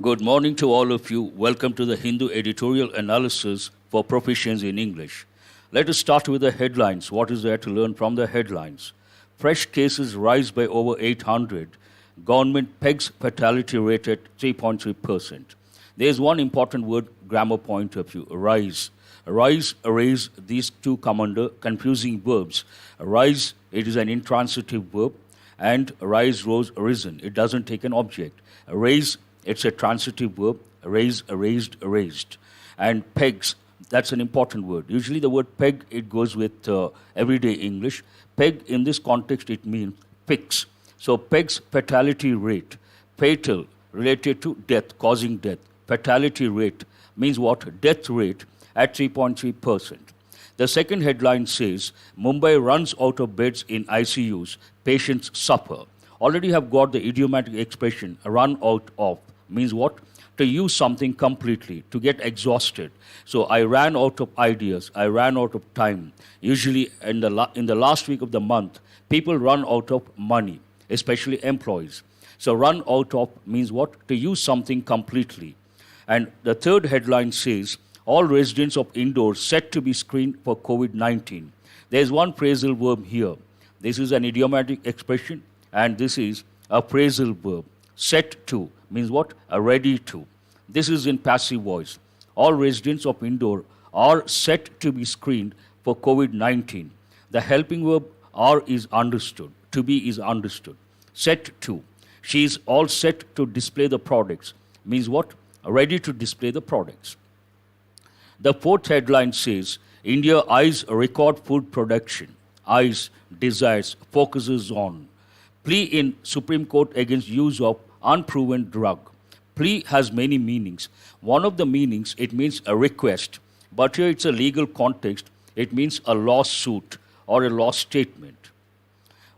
Good morning to all of you. Welcome to the Hindu Editorial Analysis for Proficiency in English. Let us start with the headlines. What is there to learn from the headlines? Fresh cases rise by over 800. Government pegs fatality rate at 3.3%. There is one important word, grammar point of view, rise. Rise, raise, these two come under confusing verbs. Rise, it is an intransitive verb, and rise, rose, risen. It doesn't take an object. Raise, it's a transitive verb, raise, raised, raised. And pegs, that's an important word. Usually the word peg, it goes with everyday English. Peg, in this context, it means fix. So peg's fatality rate, fatal, related to death, causing death. Fatality rate means what? Death rate at 3.3%. The second headline says, Mumbai runs out of beds in ICUs, patients suffer. Already have got the idiomatic expression, run out of, means what? To use something completely, to get exhausted. So I ran out of ideas, I ran out of time. Usually in the last week of the month, people run out of money, especially employees. So run out of means what? To use something completely. And the third headline says, all residents of Indore set to be screened for COVID-19. There is one phrasal verb here. This is an idiomatic expression, and this is a phrasal verb. Set to means what? Ready to. This is in passive voice. All residents of Indore are set to be screened for COVID-19. The helping verb are is understood. To be is understood. Set to. She is all set to display the products. Means what? Ready to display the products. The fourth headline says, India eyes record food production. Eyes, desires, focuses on. Plea in Supreme Court against use of unproven drug. Plea has many meanings. One of the meanings, it means a request. But here it's a legal context. It means a lawsuit or a law statement.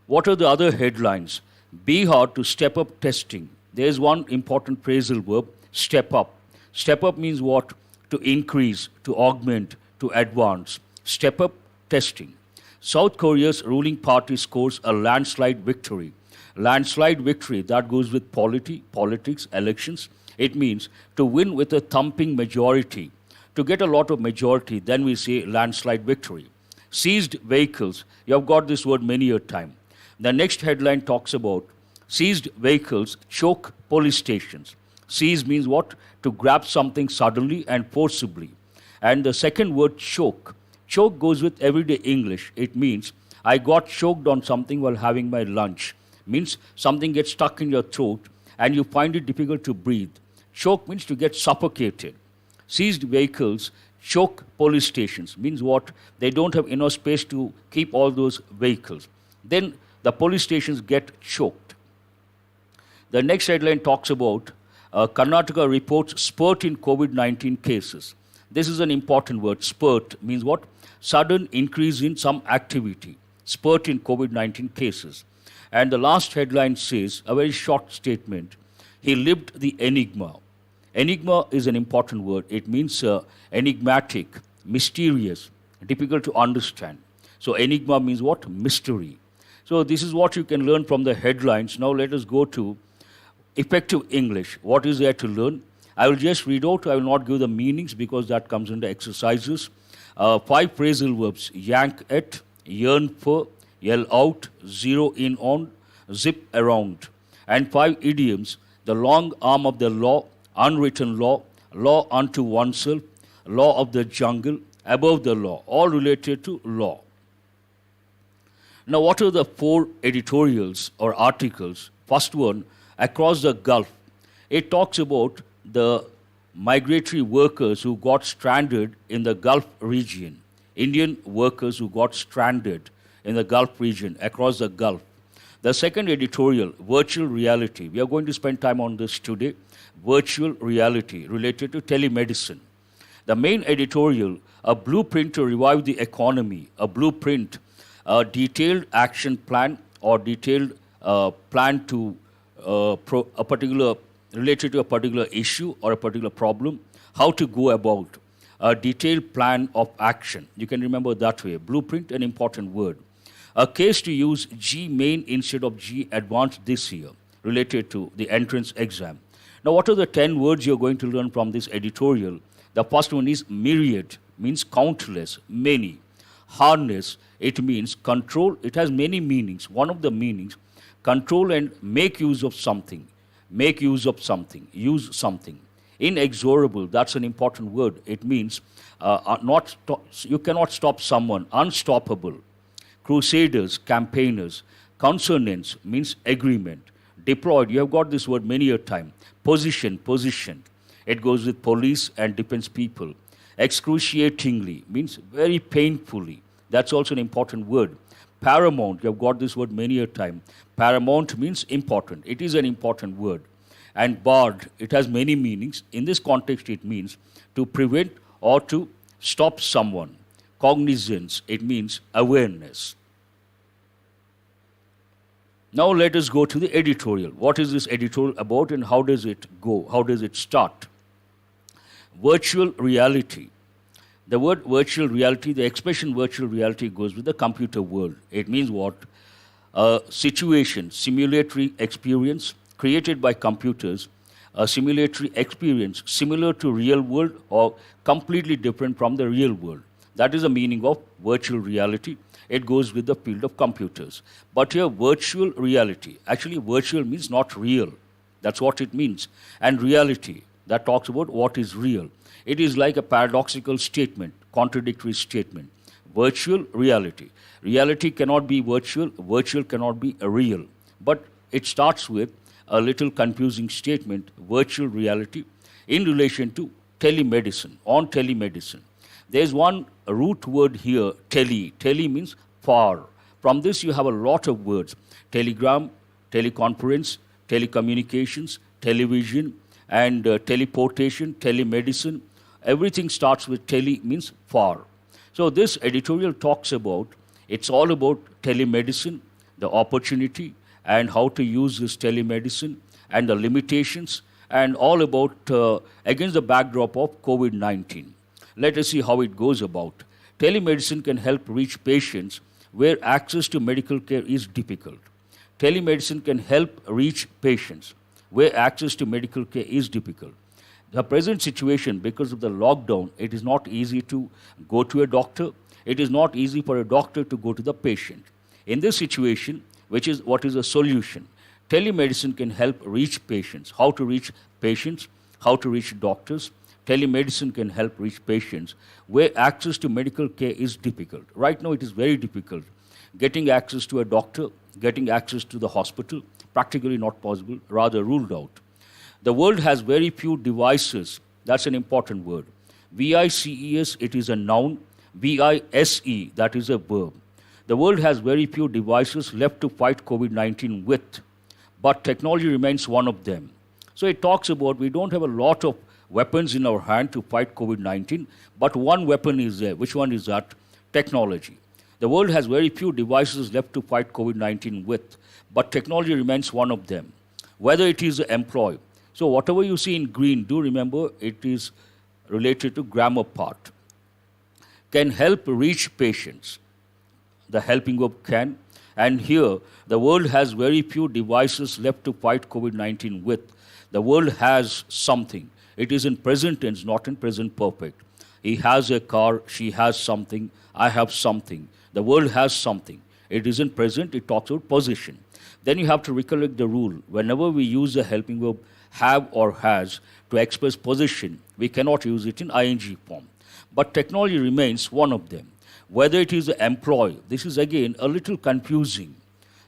What are the other headlines? Bihar to step up testing. There is one important phrasal verb, step up. Step up means what? To increase, to augment, to advance. Step up testing. South Korea's ruling party scores a landslide victory. Landslide victory, that goes with politics, elections. It means to win with a thumping majority. To get a lot of majority, then we say landslide victory. Seized vehicles, you have got this word many a time. The next headline talks about seized vehicles choke police stations. Seize means what? To grab something suddenly and forcibly. And the second word, choke. Choke goes with everyday English. It means I got choked on something while having my lunch. Means something gets stuck in your throat and you find it difficult to breathe. Choke means to get suffocated. Seized vehicles choke police stations. Means what? They don't have enough space to keep all those vehicles. Then the police stations get choked. The next headline talks about Karnataka reports spurt in COVID-19 cases. This is an important word. Spurt means what? Sudden increase in some activity. Spurt in COVID-19 cases. And the last headline says, a very short statement, he lived the enigma. Enigma is an important word. It means enigmatic, mysterious, difficult to understand. So enigma means what? Mystery. So this is what you can learn from the headlines. Now let us go to effective English. What is there to learn? I will just read out. I will not give the meanings because that comes under exercises. 5 phrasal verbs. Yank at, yearn for, yell out, zero in on, zip around. And 5 idioms. The long arm of the law, unwritten law, law unto oneself, law of the jungle, above the law. All related to law. Now what are the 4 editorials or articles? First one, across the Gulf. It talks about the migratory workers who got stranded in the Gulf region. Indian workers who got stranded in the Gulf region, across the Gulf. The second editorial, virtual reality. We are going to spend time on this today. Virtual reality related to telemedicine. The main editorial, a blueprint to revive the economy. A blueprint, a detailed action plan or detailed plan to related to a particular issue or a particular problem, how to go about a detailed plan of action. You can remember that way. Blueprint, an important word. A case to use G main instead of G advanced this year, related to the entrance exam. Now, what are the 10 words you're going to learn from this editorial? The first one is myriad, means countless, many. Harness, it means control. It has many meanings. One of the meanings, control and make use of something. Make use of something, use something. Inexorable, that's an important word. It means you cannot stop someone. Unstoppable. Crusaders, campaigners. Consonants means agreement. Deployed, you have got this word many a time. Position, position. It goes with police and defense people. Excruciatingly means very painfully. That's also an important word. Paramount, you have got this word many a time. Paramount means important. It is an important word. And barred, it has many meanings. In this context, it means to prevent or to stop someone. Cognizance, it means awareness. Now let us go to the editorial. What is this editorial about and how does it go? How does it start? Virtual reality. The word virtual reality, the expression virtual reality goes with the computer world. It means what? A situation, simulatory experience created by computers, a simulatory experience similar to real world or completely different from the real world. That is the meaning of virtual reality. It goes with the field of computers. But here, virtual reality. Actually, virtual means not real. That's what it means. And reality, that talks about what is real. It is like a paradoxical statement, contradictory statement. Virtual reality. Reality cannot be virtual. Virtual cannot be real. But it starts with a little confusing statement, virtual reality, in relation to telemedicine, on telemedicine. There's one root word here, tele. Tele means far. From this you have a lot of words. Telegram, teleconference, telecommunications, television, and teleportation, telemedicine. Everything starts with tele means far. So this editorial talks about, it's all about telemedicine, the opportunity, and how to use this telemedicine, and the limitations, and all about against the backdrop of COVID-19. Let us see how it goes about. Telemedicine can help reach patients where access to medical care is difficult. Telemedicine can help reach patients where access to medical care is difficult. The present situation, because of the lockdown, it is not easy to go to a doctor. It is not easy for a doctor to go to the patient. In this situation, which is what is a solution, telemedicine can help reach patients. How to reach patients, how to reach doctors. Telemedicine can help reach patients where access to medical care is difficult. Right now, it is very difficult. Getting access to a doctor, getting access to the hospital, practically not possible, rather ruled out. The world has very few devices. That's an important word. VICES, it is a noun. VISE, that is a verb. The world has very few devices left to fight COVID-19 with, but technology remains one of them. So it talks about we don't have a lot of weapons in our hand to fight COVID-19, but one weapon is there. Which one is that? Technology. The world has very few devices left to fight COVID-19 with, but technology remains one of them. Whether it is employ. So whatever you see in green, do remember it is related to grammar part. Can help reach patients. The helping of can. And here, the world has very few devices left to fight COVID-19 with. The world has something. It is in present tense, not in present perfect. He has a car, she has something, I have something. The world has something. It is in present, it talks about possession. Then you have to recollect the rule. Whenever we use the helping verb have or has to express possession, we cannot use it in ing form. But technology remains one of them. Whether it is employ, this is again a little confusing.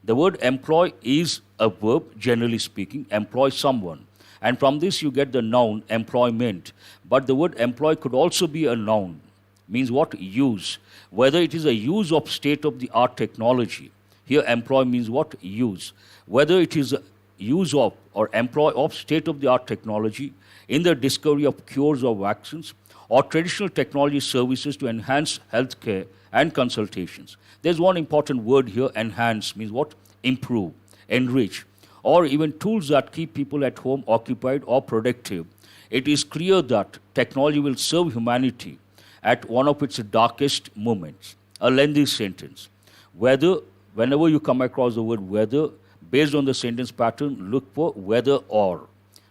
The word employ is a verb, generally speaking, employ someone. And from this you get the noun employment. But the word employ could also be a noun. Means what? Use. Whether it is a use of state-of-the-art technology. Here employ means what? Use. Whether it is a use of or employ of state-of-the-art technology in the discovery of cures or vaccines, or traditional technology services to enhance healthcare and consultations. There's one important word here, enhance, means what? Improve, enrich, or even tools that keep people at home occupied or productive. It is clear that technology will serve humanity at one of its darkest moments. A lengthy sentence. Whether, whenever you come across the word whether, based on the sentence pattern, look for whether or.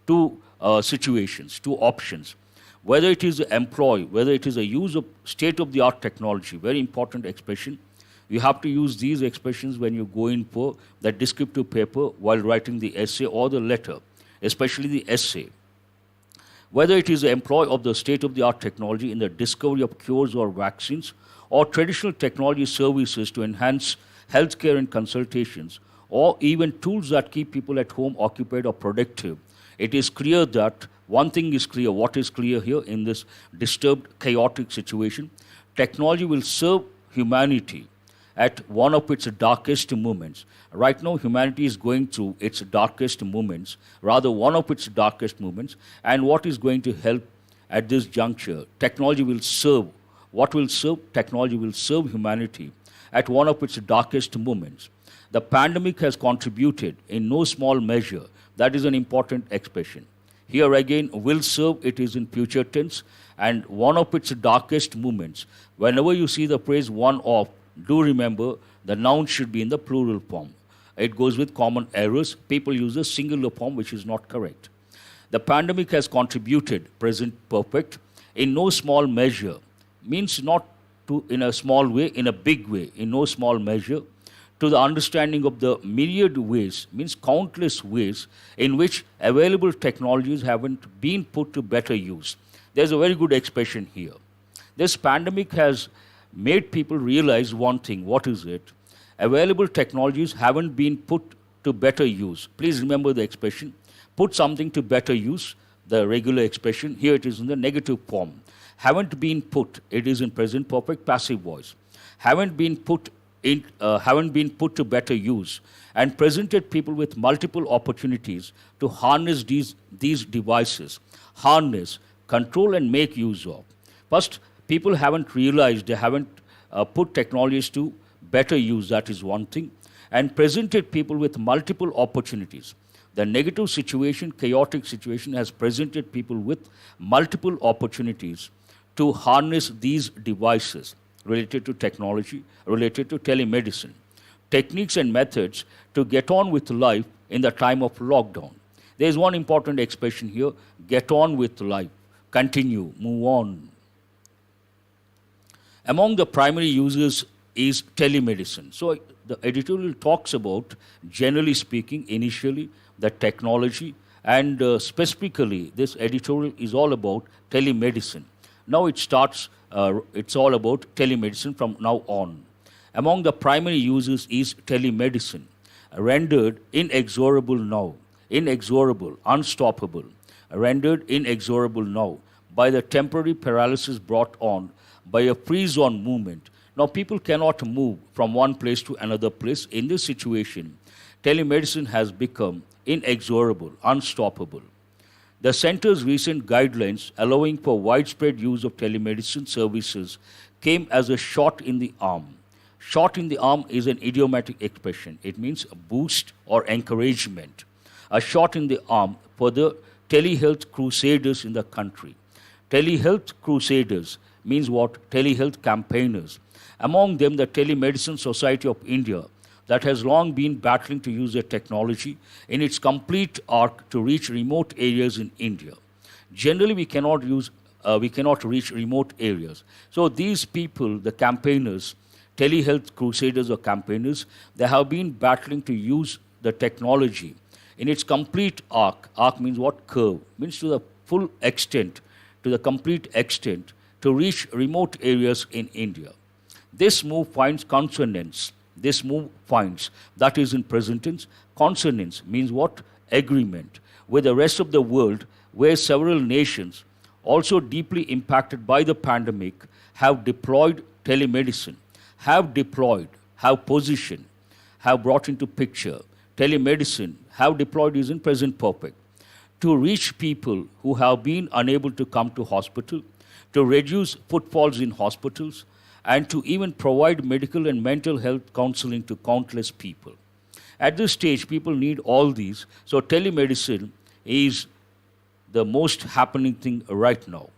To situations, two options. Whether it is employ, whether it is a use of state-of-the-art technology, very important expression. You have to use these expressions when you go in for that descriptive paper while writing the essay or the letter, especially the essay. Whether it is the employ of the state-of-the-art technology in the discovery of cures or vaccines, or traditional technology services to enhance healthcare and consultations, or even tools that keep people at home occupied or productive, it is clear that one thing is clear. What is clear here in this disturbed, chaotic situation? Technology will serve humanity at one of its darkest moments. Right now, humanity is going through its darkest moments, rather one of its darkest moments. And what is going to help at this juncture? Technology will serve. What will serve? Technology will serve humanity at one of its darkest moments. The pandemic has contributed in no small measure. That is an important expression. Here again, will serve, it is in future tense, and one of its darkest moments. Whenever you see the phrase one of, do remember the noun should be in the plural form. It goes with common errors. People use the singular form, which is not correct. The pandemic has contributed, present perfect, in no small measure, means not to in a small way, in a big way, in no small measure, to the understanding of the myriad ways, means countless ways, in which available technologies haven't been put to better use. There's a very good expression here. This pandemic has made people realize one thing. What is it? Available technologies haven't been put to better use. Please remember the expression. Put something to better use, the regular expression. Here it is in the negative form. Haven't been put. It is in present perfect passive voice. Haven't been put to better use, and presented people with multiple opportunities to harness these devices. Harness, control, and make use of. First, people haven't realized, they haven't put technologies to better use, that is one thing, and presented people with multiple opportunities. The negative situation, chaotic situation, has presented people with multiple opportunities to harness these devices related to technology, related to telemedicine, techniques and methods to get on with life in the time of lockdown. There is one important expression here, get on with life, continue, move on. Among the primary uses is telemedicine. So the editorial talks about, generally speaking, initially, the technology, and specifically, this editorial is all about telemedicine. Now it starts, it's all about telemedicine from now on. Among the primary uses is telemedicine, rendered inexorable now, inexorable, unstoppable, rendered inexorable now by the temporary paralysis brought on by a freeze-on movement. Now people cannot move from one place to another place. In this situation, telemedicine has become inexorable, unstoppable. The center's recent guidelines allowing for widespread use of telemedicine services came as a shot in the arm. Shot in the arm is an idiomatic expression. It means a boost or encouragement. A shot in the arm for the telehealth crusaders in the country. Telehealth crusaders means what? Telehealth campaigners. Among them, the Telemedicine Society of India, that has long been battling to use their technology in its complete arc to reach remote areas in India. Generally, we cannot reach remote areas. So these people, the campaigners, telehealth crusaders or campaigners, they have been battling to use the technology in its complete arc. Arc means what? Curve. Means to the full extent, to the complete extent, to reach remote areas in India. This move finds consonance. This move finds, that is in present tense, consonance means what? Agreement with the rest of the world, where several nations, also deeply impacted by the pandemic, have deployed telemedicine, have deployed, have positioned, have brought into picture. Telemedicine, have deployed is in present perfect. To reach people who have been unable to come to hospital, to reduce footfalls in hospitals, and to even provide medical and mental health counseling to countless people. At this stage, people need all these, so telemedicine is the most happening thing right now.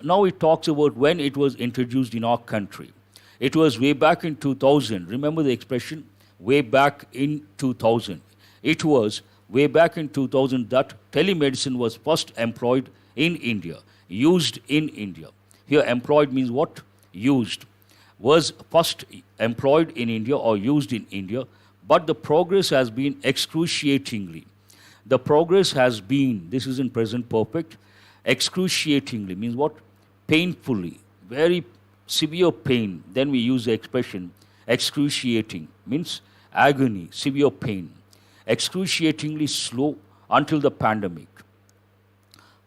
Now it talks about when it was introduced in our country. It was way back in 2000. Remember the expression? Way back in 2000. It was way back in 2000 that telemedicine was first employed in India, used in India. Here, employed means what? Used. Was first employed in India or used in India, but the progress has been excruciatingly. The progress has been, this is in present perfect, excruciatingly means what? Painfully, very severe pain. Then we use the expression excruciating, means agony, severe pain. Excruciatingly slow until the pandemic.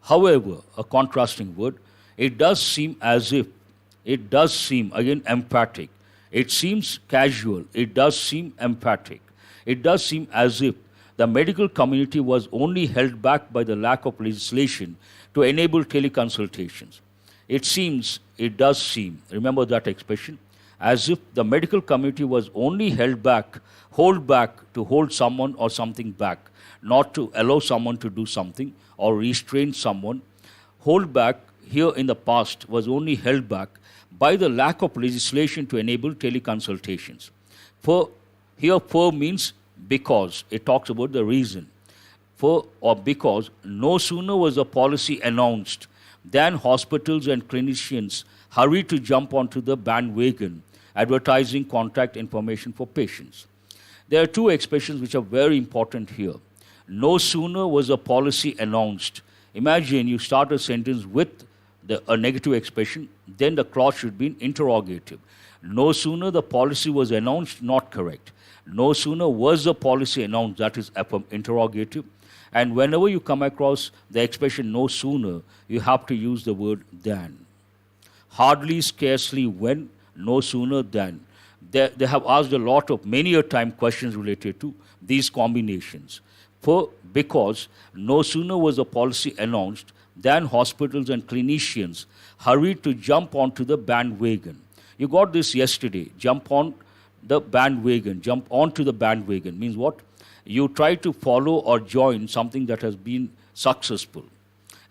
However, a contrasting word, it does seem as if, it does seem, again, emphatic. It seems casual. It does seem emphatic. It does seem as if the medical community was only held back by the lack of legislation to enable teleconsultations. It seems, it does seem, remember that expression, as if the medical community was only held back, hold back to hold someone or something back, not to allow someone to do something or restrain someone. Hold back here in the past was only held back by the lack of legislation to enable teleconsultations. For means because, it talks about the reason. For or because no sooner was the policy announced than hospitals and clinicians hurried to jump onto the bandwagon, advertising contact information for patients. There are two expressions which are very important here. No sooner was a policy announced. Imagine you start a sentence with a negative expression, then the clause should be interrogative. No sooner the policy was announced, not correct. No sooner was the policy announced, that is interrogative. And whenever you come across the expression no sooner, you have to use the word than. Hardly, scarcely, when, no sooner than. They have asked a lot of, many a time, questions related to these combinations. Because no sooner was the policy announced than hospitals and clinicians hurried to jump onto the bandwagon. You got this yesterday, jump on the bandwagon, jump onto the bandwagon means what? You try to follow or join something that has been successful.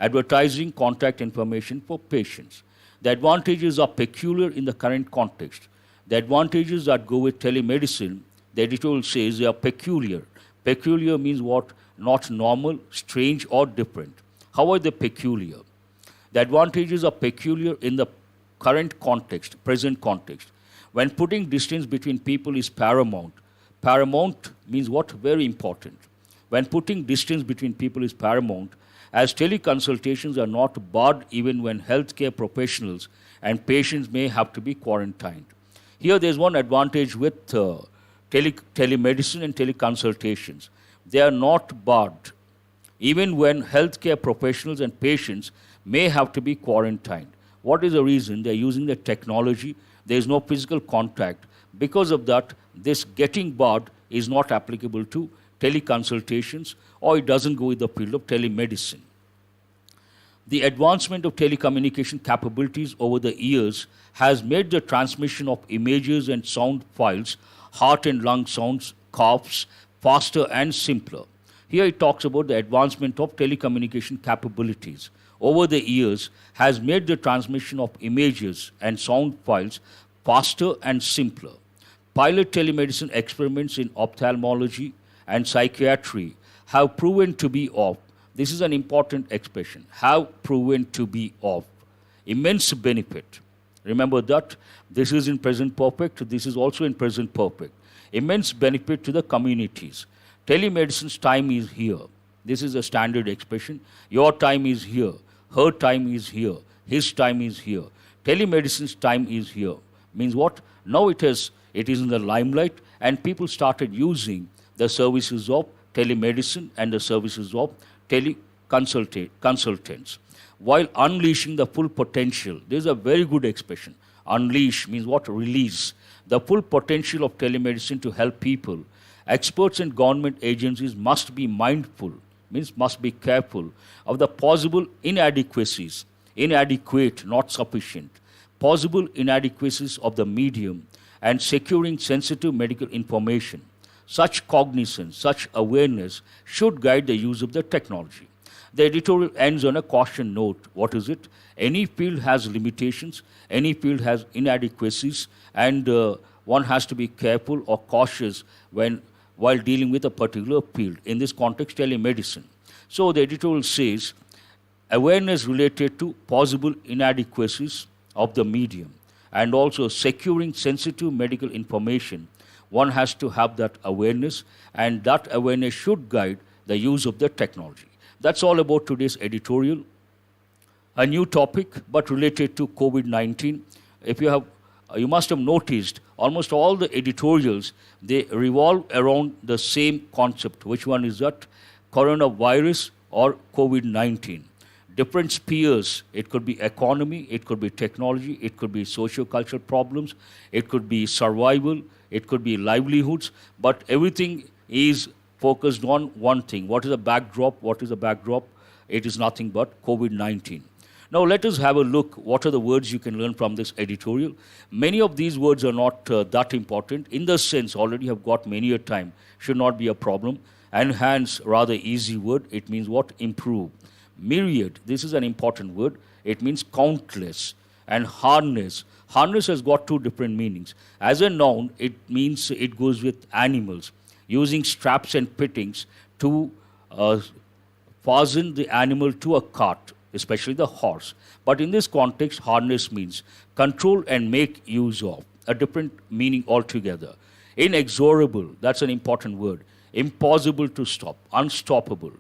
Advertising contact information for patients. The advantages are peculiar in the current context. The advantages that go with telemedicine, the editorial says they are peculiar. Peculiar means what? Not normal, strange, or different. How are they peculiar? The advantages are peculiar in the current context, present context. When putting distance between people is paramount. Paramount means what? Very important. When putting distance between people is paramount, as teleconsultations are not barred even when healthcare professionals and patients may have to be quarantined. Here there's one advantage with telemedicine and teleconsultations. They are not barred even when healthcare professionals and patients may have to be quarantined. What is the reason? They're using the technology. There is no physical contact. Because of that, this getting barred is not applicable to teleconsultations, or it doesn't go with the field of telemedicine. The advancement of telecommunication capabilities over the years has made the transmission of images and sound files, heart and lung sounds, coughs, faster and simpler. Here it talks about the advancement of telecommunication capabilities over the years has made the transmission of images and sound files faster and simpler. Pilot telemedicine experiments in ophthalmology and psychiatry have proven to be of, this is an important expression, have proven to be of immense benefit. Remember that this is in present perfect, this is also in present perfect. Immense benefit to the communities. Telemedicine's time is here. This is a standard expression. Your time is here. Her time is here. His time is here. Telemedicine's time is here. Means what? Now it is in the limelight, and people started using the services of telemedicine and the services of teleconsultants while unleashing the full potential. This is a very good expression. Unleash means what? Release. The full potential of telemedicine to help people. Experts and government agencies must be mindful, means must be careful of the possible inadequacies, inadequate, not sufficient, possible inadequacies of the medium and securing sensitive medical information. Such cognizance, such awareness should guide the use of the technology. The editorial ends on a caution note. What is it? Any field has limitations, any field has inadequacies, and one has to be careful or cautious when while dealing with a particular field, in this context, telemedicine. So the editorial says, awareness related to possible inadequacies of the medium and also securing sensitive medical information. One has to have that awareness, and that awareness should guide the use of the technology. That's all about today's editorial. A new topic, but related to COVID-19. You must have noticed almost all the editorials, they revolve around the same concept. Which one is that? Coronavirus or COVID-19. Different spheres. It could be economy, it could be technology, it could be socio-cultural problems, it could be survival, it could be livelihoods, but everything is focused on one thing. What is the backdrop? What is the backdrop? It is nothing but COVID-19. Now let us have a look. What are the words you can learn from this editorial? Many of these words are not that important. In the sense, already have got many a time, should not be a problem. Enhance, rather easy word. It means what? Improve. Myriad, this is an important word. It means countless. And harness. Harness has got two different meanings. As a noun, it means it goes with animals, using straps and fittings to fasten the animal to a cart, especially the horse. But in this context, harness means control and make use of, a different meaning altogether. Inexorable, that's an important word. Impossible to stop, unstoppable.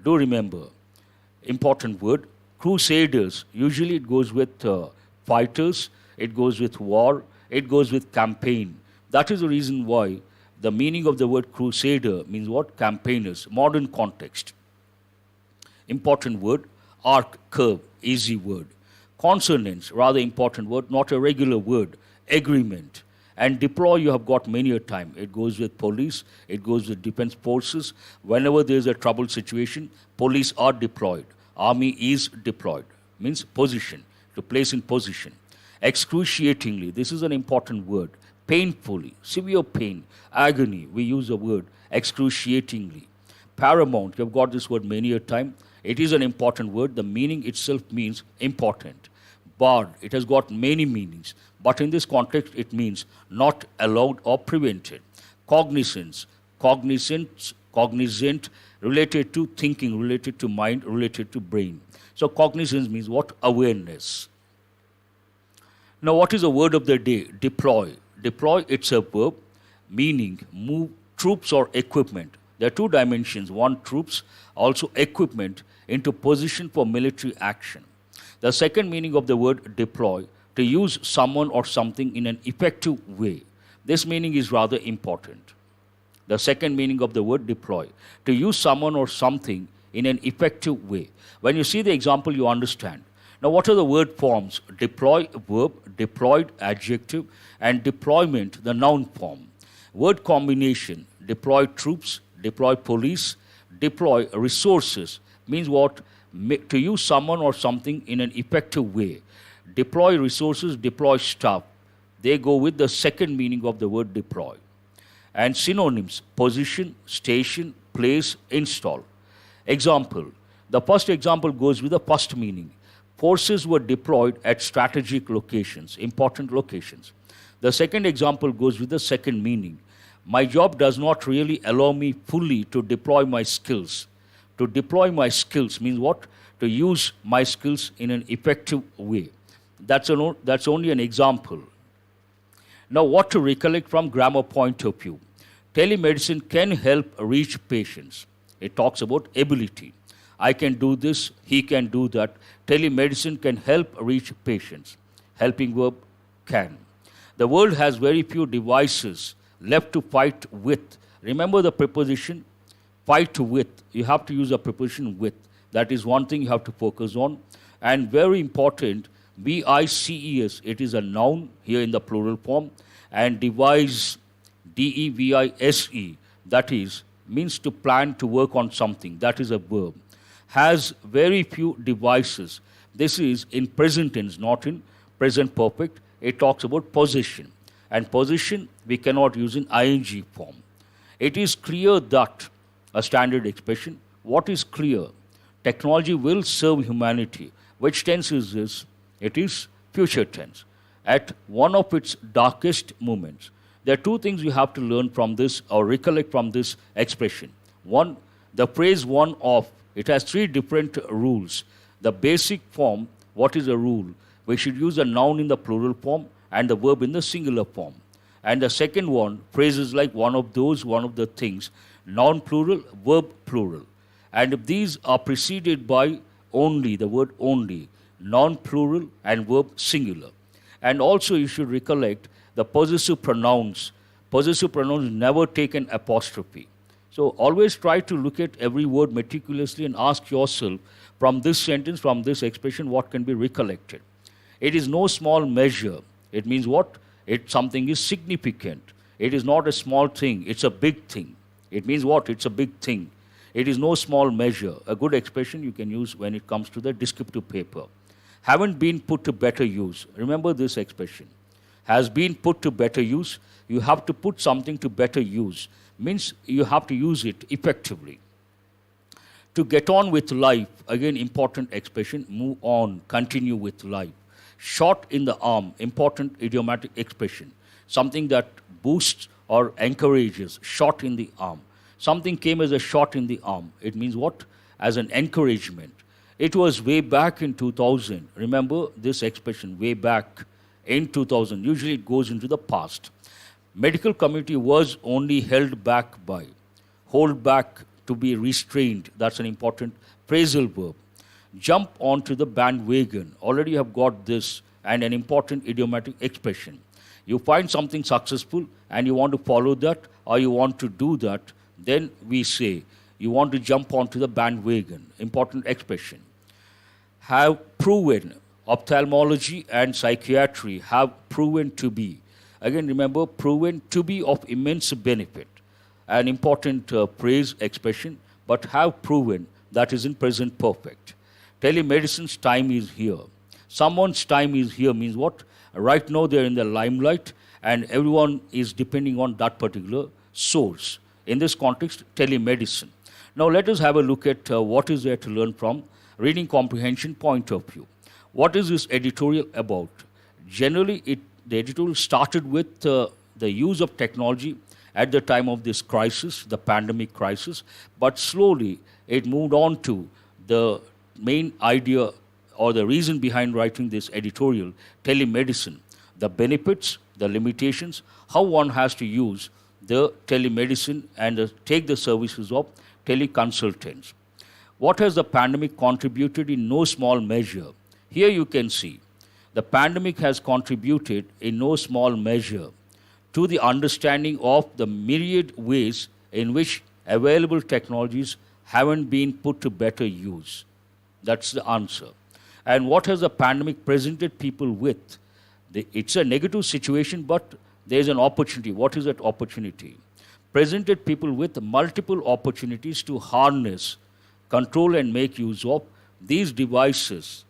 Do remember, important word. Crusaders, usually it goes with fighters, it goes with war, it goes with campaign. That is the reason why the meaning of the word crusader means what? Campaigners, modern context. Important word. Arc, curve, easy word. Consonants, rather important word, not a regular word. Agreement. And deploy, you have got many a time. It goes with police, it goes with defense forces. Whenever there is a trouble situation, police are deployed. Army is deployed. Means position, to place in position. Excruciatingly, this is an important word. Painfully, severe pain, agony, we use the word excruciatingly. Paramount, you have got this word many a time. It is an important word. The meaning itself means important. Barred, it has got many meanings. But in this context, it means not allowed or prevented. Cognizance, cognizant, related to thinking, related to mind, related to brain. So cognizance means what? Awareness. Now what is the word of the day? Deploy. Deploy, it's a verb, meaning move troops or equipment. There are two dimensions. One, troops, also equipment, into position for military action. The second meaning of the word deploy, to use someone or something in an effective way. This meaning is rather important. The second meaning of the word deploy, to use someone or something in an effective way. When you see the example, you understand. Now, what are the word forms? Deploy, verb, deployed, adjective, and deployment, the noun form. Word combination, deploy troops, deploy police, deploy resources, means what? To use someone or something in an effective way. Deploy resources, deploy staff. They go with the second meaning of the word deploy. And synonyms, position, station, place, install. Example, the first example goes with the first meaning. Forces were deployed at strategic locations, important locations. The second example goes with the second meaning. My job does not really allow me fully to deploy my skills. To deploy my skills means what? To use my skills in an effective way. That's only an example. Now, what to recollect from grammar point of view? Telemedicine can help reach patients. It talks about ability. I can do this, he can do that. Telemedicine can help reach patients. Helping verb, can. The world has very few devices left to fight with. Remember the preposition, fight with. You have to use a preposition with. That is one thing you have to focus on. And very important, VICES, it is a noun here in the plural form. And devise, DEVISE, that is, means to plan to work on something. That is a verb. Has very few devices. This is in present tense, not in present perfect. It talks about possession. And possession we cannot use in ing form. It is clear that, a standard expression, what is clear? Technology will serve humanity. Which tense is this? It is future tense. At one of its darkest moments. There are two things you have to learn from this or recollect from this expression. One, the phrase one of, it has three different rules. The basic form, what is a rule? We should use a noun in the plural form and the verb in the singular form. And the second one, phrases like one of those, one of the things, noun plural, verb plural. And if these are preceded by only, the word only, noun plural and verb singular. And also you should recollect the possessive pronouns. Possessive pronouns never take an apostrophe. So always try to look at every word meticulously and ask yourself, from this sentence, from this expression, what can be recollected. It is no small measure. It means what? Something is significant. It is not a small thing. It's a big thing. It means what? It's a big thing. It is no small measure. A good expression you can use when it comes to the descriptive paper. Haven't been put to better use. Remember this expression. Has been put to better use. You have to put something to better use. Means you have to use it effectively. To get on with life, again important expression, move on, continue with life. Shot in the arm, important idiomatic expression. Something that boosts or encourages, shot in the arm. Something came as a shot in the arm. It means what? As an encouragement. It was way back in 2000. Remember this expression, way back in 2000. Usually it goes into the past. Medical community was only held back by. Hold back, to be restrained. That's an important phrasal verb. Jump onto the bandwagon. Already you have got this and an important idiomatic expression. You find something successful and you want to follow that or you want to do that, then we say you want to jump onto the bandwagon. Important expression. Have proven, ophthalmology and psychiatry have proven to be. Again, remember, proven to be of immense benefit. An important phrase, expression, but have proven, that is in present perfect. Telemedicine's time is here. Someone's time is here means what? Right now they're in the limelight and everyone is depending on that particular source. In this context, telemedicine. Now let us have a look at what is there to learn from reading comprehension point of view. What is this editorial about? Generally, the editorial started with the use of technology at the time of this crisis, the pandemic crisis, but slowly it moved on to the main idea or the reason behind writing this editorial, telemedicine, the benefits, the limitations, how one has to use the telemedicine and take the services of teleconsultants. What has the pandemic contributed in no small measure? Here you can see the pandemic has contributed in no small measure to the understanding of the myriad ways in which available technologies haven't been put to better use. That's the answer. And what has the pandemic presented people with? It's a negative situation, but there's an opportunity. What is that opportunity? Presented people with multiple opportunities to harness, control and make use of these devices,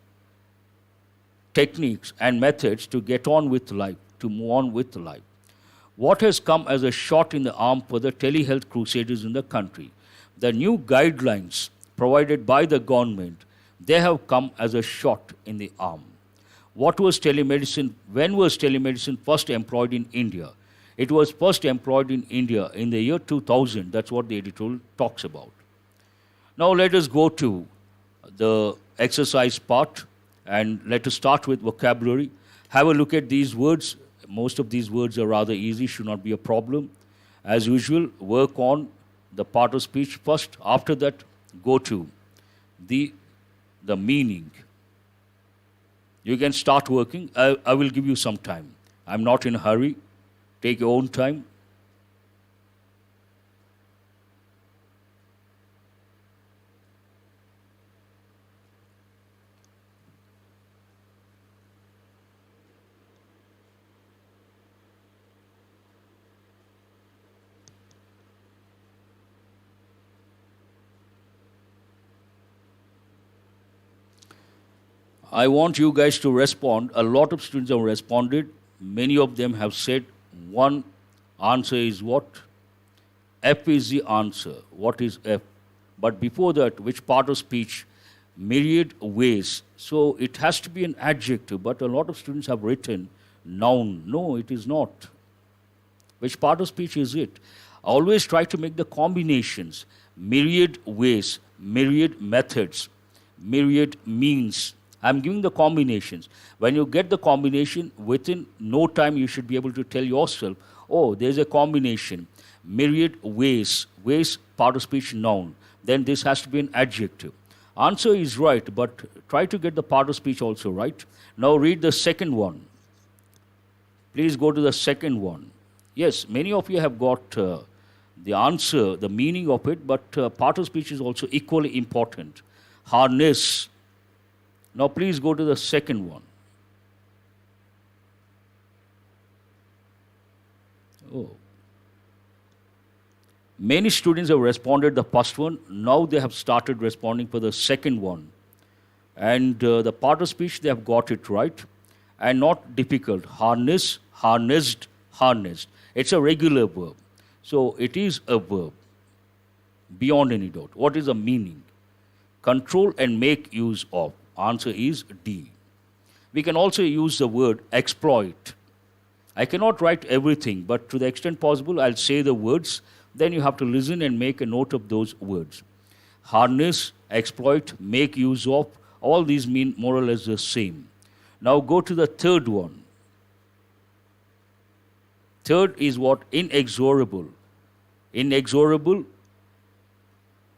techniques and methods to get on with life, to move on with life. What has come as a shot in the arm for the telehealth crusaders in the country? The new guidelines provided by the government, they have come as a shot in the arm. What was telemedicine? When was telemedicine first employed in India? It was first employed in India in the year 2000. That's what the editorial talks about. Now let us go to the exercise part and let us start with vocabulary. Have a look at these words. Most of these words are rather easy, should not be a problem. As usual, work on the part of speech first. After that, go to the meaning. You can start working. I will give you some time. I'm not in a hurry. Take your own time. I want you guys to respond. A lot of students have responded. Many of them have said one answer is what? F is the answer. What is F? But before that, which part of speech? Myriad ways. So it has to be an adjective, but a lot of students have written noun. No, it is not. Which part of speech is it? Always try to make the combinations, myriad ways, myriad methods, myriad means. I'm giving the combinations. When you get the combination, within no time you should be able to tell yourself, oh, there's a combination, myriad ways, ways, part of speech, noun. Then this has to be an adjective. Answer is right, but try to get the part of speech also right. Now read the second one. Please go to the second one. Yes, many of you have got the answer, the meaning of it, but part of speech is also equally important. Harness. Now please go to the second one. Oh. Many students have responded the first one. Now they have started responding for the second one. And the part of speech, they have got it right. And not difficult. Harness, harnessed, harnessed. It's a regular verb. So it is a verb. Beyond any doubt. What is the meaning? Control and make use of. Answer is D. We can also use the word exploit. I cannot write everything, but to the extent possible, I'll say the words. Then you have to listen and make a note of those words. Harness, exploit, make use of, all these mean more or less the same. Now go to the third one. Third is what? Inexorable. Inexorable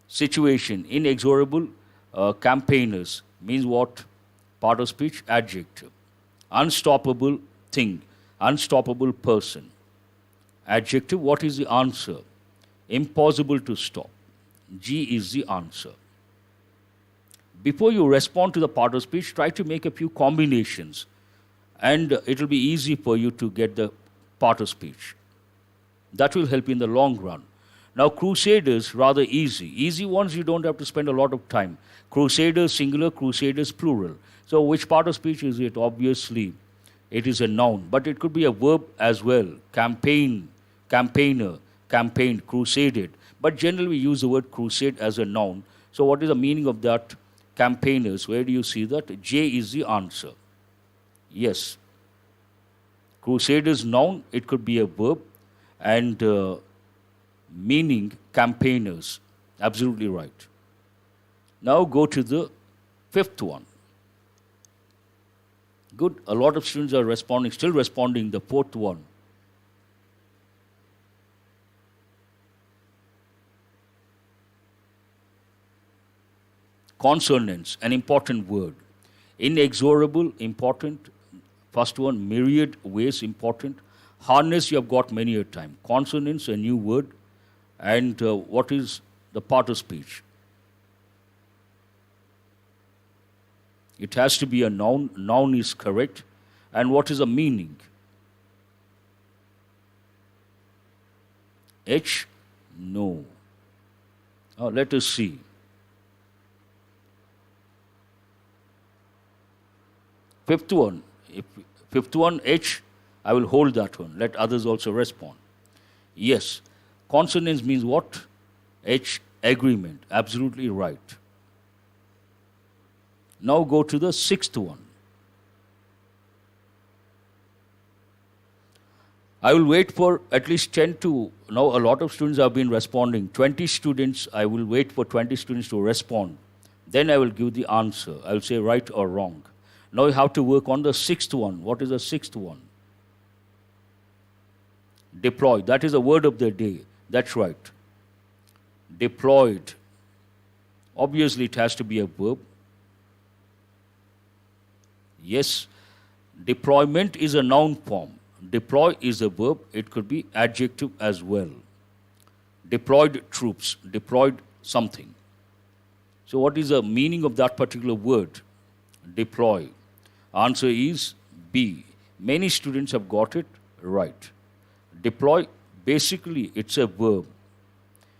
situation. Inexorable campaigners means what? Part of speech, adjective. Unstoppable thing. Unstoppable person. Adjective, what is the answer? Impossible to stop. G is the answer. Before you respond to the part of speech, try to make a few combinations, and it will be easy for you to get the part of speech. That will help in the long run. Now, crusaders, rather easy. Easy ones, you don't have to spend a lot of time. Crusaders, singular, crusaders, plural. So, which part of speech is it? Obviously, it is a noun, but it could be a verb as well. Campaign, campaigner, campaigned, crusaded. But generally, we use the word crusade as a noun. So, what is the meaning of that? Campaigners. Where do you see that? J is the answer. Yes. Crusaders, noun, it could be a verb, and meaning campaigners. Absolutely right. Now go to the fifth one. Good. A lot of students are responding, still responding. The fourth one. Consonants, an important word. Inexorable, important. First one, myriad ways, important. Harness, you have got many a time. Consonants, a new word. And what is the part of speech? It has to be a noun. Noun is correct. And what is the meaning? H? No. Let us see. Fifth one. Fifth one, H, I will hold that one. Let others also respond. Yes. Consonants means what? H, agreement. Absolutely right. Now go to the sixth one. I will wait for at least 10 to, now a lot of students have been responding. 20 students, I will wait for 20 students to respond. Then I will give the answer. I will say right or wrong. Now you have to work on the sixth one. What is the sixth one? Deploy. That is the word of the day. That's right. Deployed. Obviously, it has to be a verb. Yes. Deployment is a noun form. Deploy is a verb. It could be adjective as well. Deployed troops. Deployed something. So what is the meaning of that particular word? Deploy. Answer is B. Many students have got it right. Deploy, basically, it's a verb.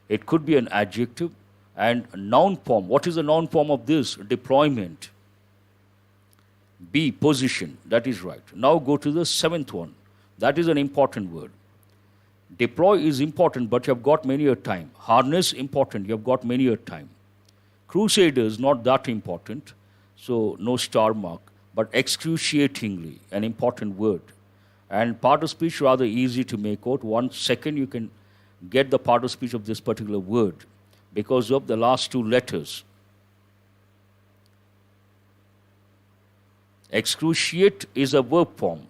It could be an adjective and a noun form. What is the noun form of this? Deployment. B, position. That is right. Now go to the seventh one. That is an important word. Deploy is important, but you have got many a time. Harness, important. You have got many a time. Crusaders, not that important. So no star mark. But excruciatingly, an important word. And part of speech rather easy to make out. 1 second you can get the part of speech of this particular word because of the last 2 letters. Excruciate is a verb form,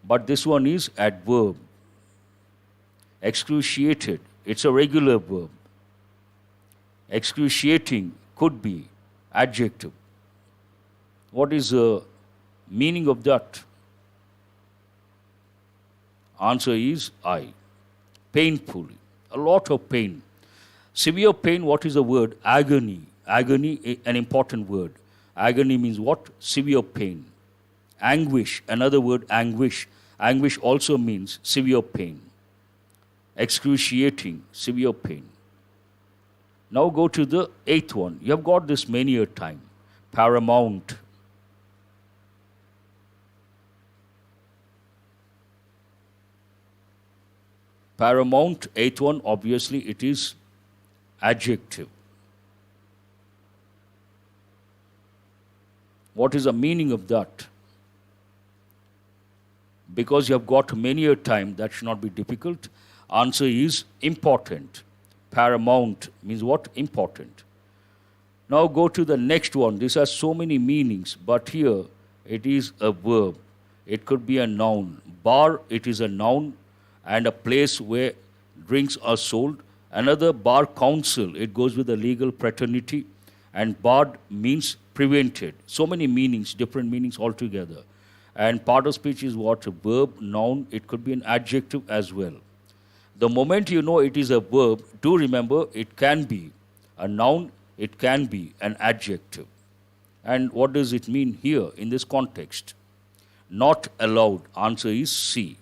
but this one is adverb. Excruciated, it's a regular verb. Excruciating could be adjective. What is the meaning of that? Answer is I. Painfully. A lot of pain. Severe pain, what is the word? Agony. Agony, an important word. Agony means what? Severe pain. Anguish, another word, anguish. Anguish also means severe pain. Excruciating, severe pain. Now go to the 8th one. You have got this many a time. Paramount. Paramount, 8th one, obviously it is adjective. What is the meaning of that? Because you have got many a time, that should not be difficult. Answer is important. Paramount means what? Important. Now go to the next one. This has so many meanings, but here it is a verb. It could be a noun. Bar, it is a noun and a place where drinks are sold. Another, bar counsel, it goes with the legal fraternity. And barred means prevented. So many meanings, different meanings altogether. And part of speech is what? A verb, noun, it could be an adjective as well. The moment you know it is a verb, do remember it can be a noun, it can be an adjective. And what does it mean here in this context? Not allowed. Answer is C.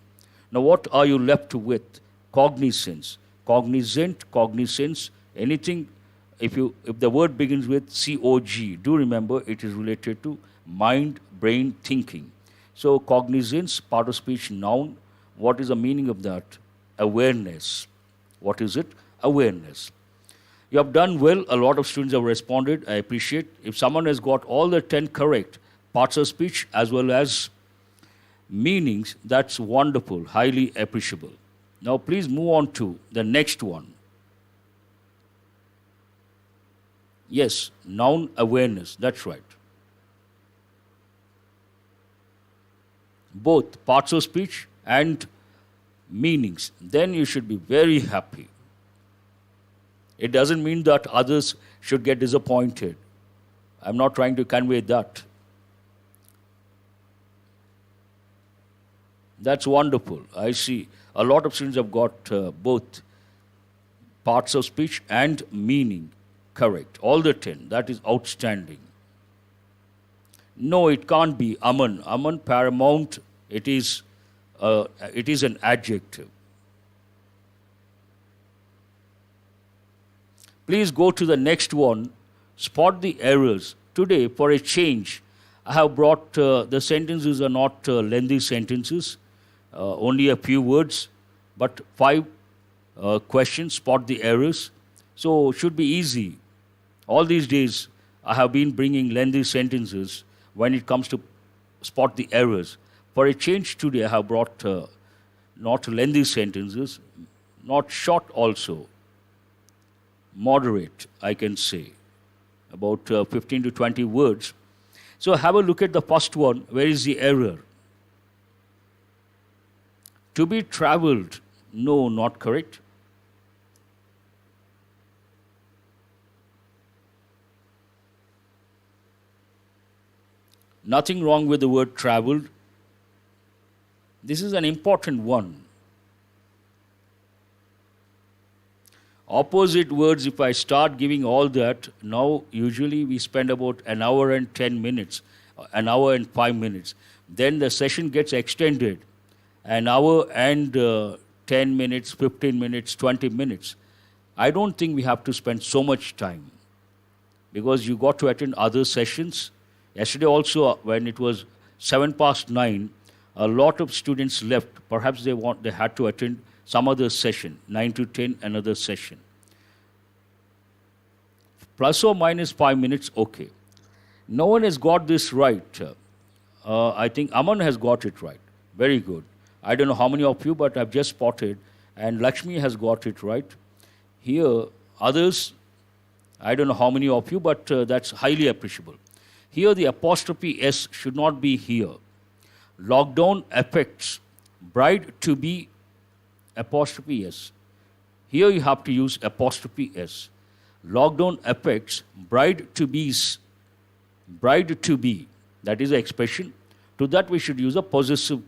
Now what are you left with? Cognizance. Cognizant, cognizance, anything, if the word begins with C-O-G, do remember it is related to mind, brain, thinking. So cognizance, part of speech, noun. What is the meaning of that? Awareness. What is it? Awareness. You have done well. A lot of students have responded. I appreciate. If someone has got all the 10 correct, parts of speech as well as meanings, that's wonderful, highly appreciable. Now please move on to the next one. Yes, noun awareness, that's right. Both parts of speech and meanings. Then you should be very happy. It doesn't mean that others should get disappointed. I'm not trying to convey that. That's wonderful. I see a lot of students have got both parts of speech and meaning correct. All the 10. That is outstanding. No, it can't be Aman. Aman, paramount, it is an adjective. Please go to the next one. Spot the errors. Today, for a change, I have brought the sentences are not lengthy sentences, only a few words, but 5 questions, spot the errors. So it should be easy. All these days, I have been bringing lengthy sentences when it comes to spot the errors. For a change today, I have brought not lengthy sentences, not short also, moderate, I can say, about 15 to 20 words. So have a look at the first one. Where is the error? To be traveled. No, not correct. Nothing wrong with the word traveled. This is an important one. Opposite words, if I start giving all that, now usually we spend about an hour and 10 minutes, an hour and 5 minutes. Then the session gets extended, an hour and 10 minutes, 15 minutes, 20 minutes. I don't think we have to spend so much time because you got to attend other sessions. Yesterday also, when it was 9:07, a lot of students left. Perhaps they had to attend some other session, 9 to 10, another session. Plus or minus 5 minutes, okay. No one has got this right. I think Aman has got it right. Very good. I don't know how many of you, but I've just spotted, and Lakshmi has got it right. Here, others, I don't know how many of you, but that's highly appreciable. Here, the apostrophe S should not be here. Lockdown affects bride-to-be apostrophe S. Here you have to use apostrophe S. Lockdown affects bride-to-be's, bride-to-be. That is the expression. To that we should use a possessive,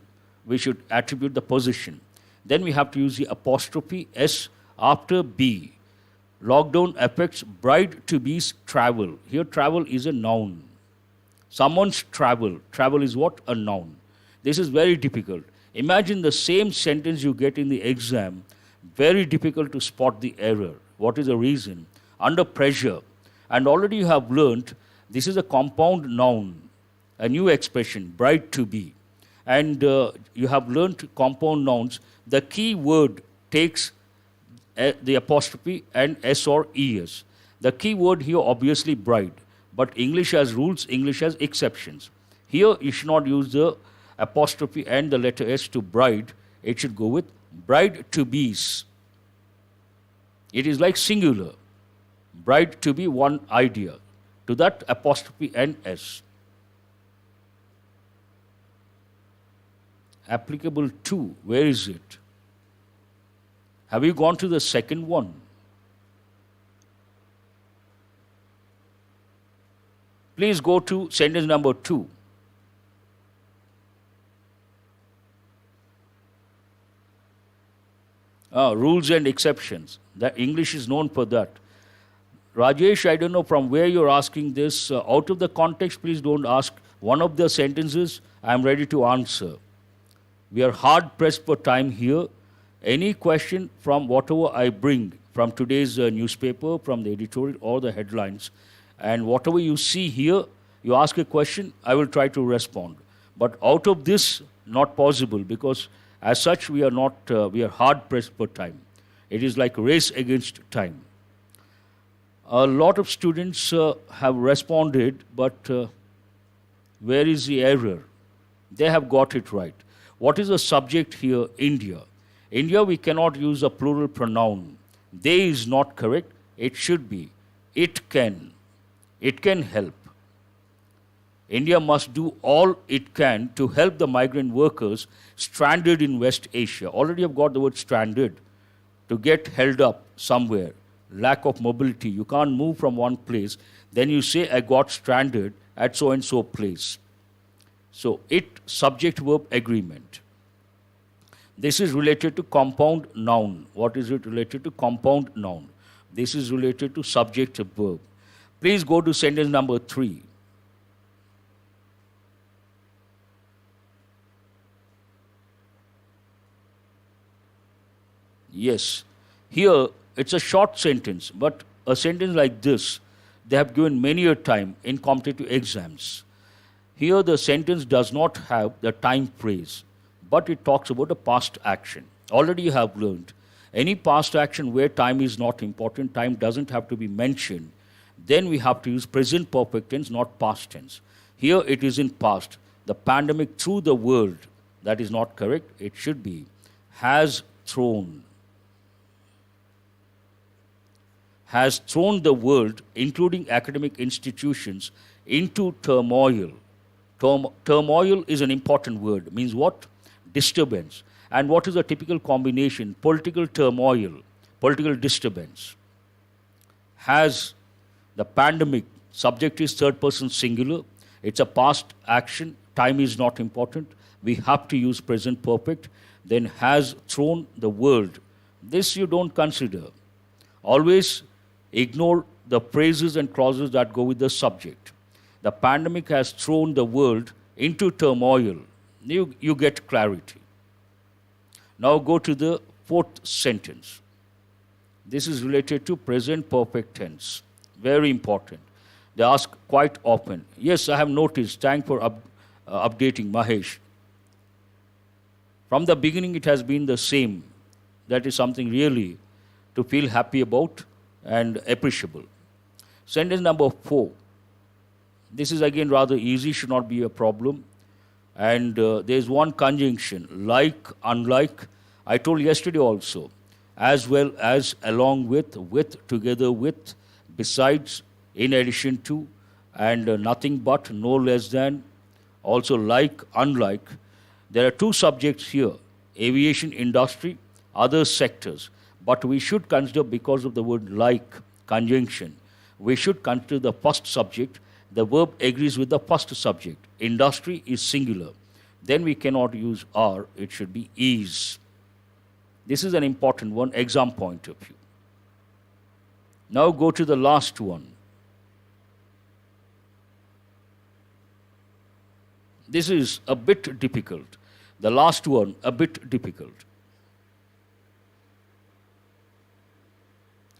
we should attribute the position. Then we have to use the apostrophe S after B. Lockdown affects bride-to-be's travel. Here travel is a noun. Someone's travel. Travel is what? A noun. This is very difficult. Imagine the same sentence you get in the exam, very difficult to spot the error. What is the reason? Under pressure. And already you have learnt this is a compound noun, a new expression, bride-to-be. And you have learnt compound nouns. The key word takes the apostrophe and S or ES. The key word here obviously bride. But English has rules, English has exceptions. Here you should not use the apostrophe and the letter S to bride. It should go with bride-to-be's. It is like singular. Bride-to-be, one idea. To that apostrophe and S. Applicable to, where is it? Have you gone to the second one? Please go to sentence number 2. Rules and exceptions. The English is known for that. Rajesh, I don't know from where you're asking this. Out of the context, please don't ask. One of the sentences, I'm ready to answer. We are hard pressed for time here. Any question from whatever I bring from today's newspaper, from the editorial or the headlines, and whatever you see here, you ask a question, I will try to respond. But out of this, not possible, because as such, we are not, we are hard pressed for time. It is like a race against time. A lot of students have responded, but where is the error? They have got it right. What is the subject here? India. India, we cannot use a plural pronoun. They is not correct. It should be. It can. It can help. India must do all it can to help the migrant workers stranded in West Asia. Already I've got the word stranded. To get held up somewhere. Lack of mobility. You can't move from one place. Then you say, I got stranded at so-and-so place. So, it, subject verb agreement. This is related to compound noun. What is it related to? Compound noun. This is related to subject verb. Please go to sentence number 3. Yes. Here, it's a short sentence, but a sentence like this, they have given many a time in competitive exams. Here, the sentence does not have the time phrase, but it talks about a past action. Already you have learned, any past action where time is not important, time doesn't have to be mentioned, then we have to use present perfect tense, not past tense. Here, it is in past. The pandemic threw the world, that is not correct, it should be, has thrown the world, including academic institutions, into turmoil. Turmoil is an important word. Means what? Disturbance. And what is a typical combination? Political turmoil, political disturbance. Has the pandemic, subject is third person singular. It's a past action. Time is not important. We have to use present perfect. Then has thrown the world. This you don't consider. Always ignore the phrases and clauses that go with the subject. The pandemic has thrown the world into turmoil. You get clarity. Now go to the 4th sentence. This is related to present perfect tense. Very important. They ask quite often. Yes, I have noticed. Thanks for updating, Mahesh. From the beginning, it has been the same. That is something really to feel happy about and appreciable. Sentence number 4. This is again rather easy, should not be a problem. And there's one conjunction, like, unlike. I told yesterday also, as well as, along with, together with, besides, in addition to, and nothing but, no less than, also like, unlike. There are two subjects here, aviation industry, other sectors. But we should consider, because of the word like, conjunction, we should consider the first subject. The verb agrees with the first subject. Industry is singular. Then we cannot use are, it should be is. This is an important one, exam point of view. Now go to the last one. This is a bit difficult. The last one, a bit difficult.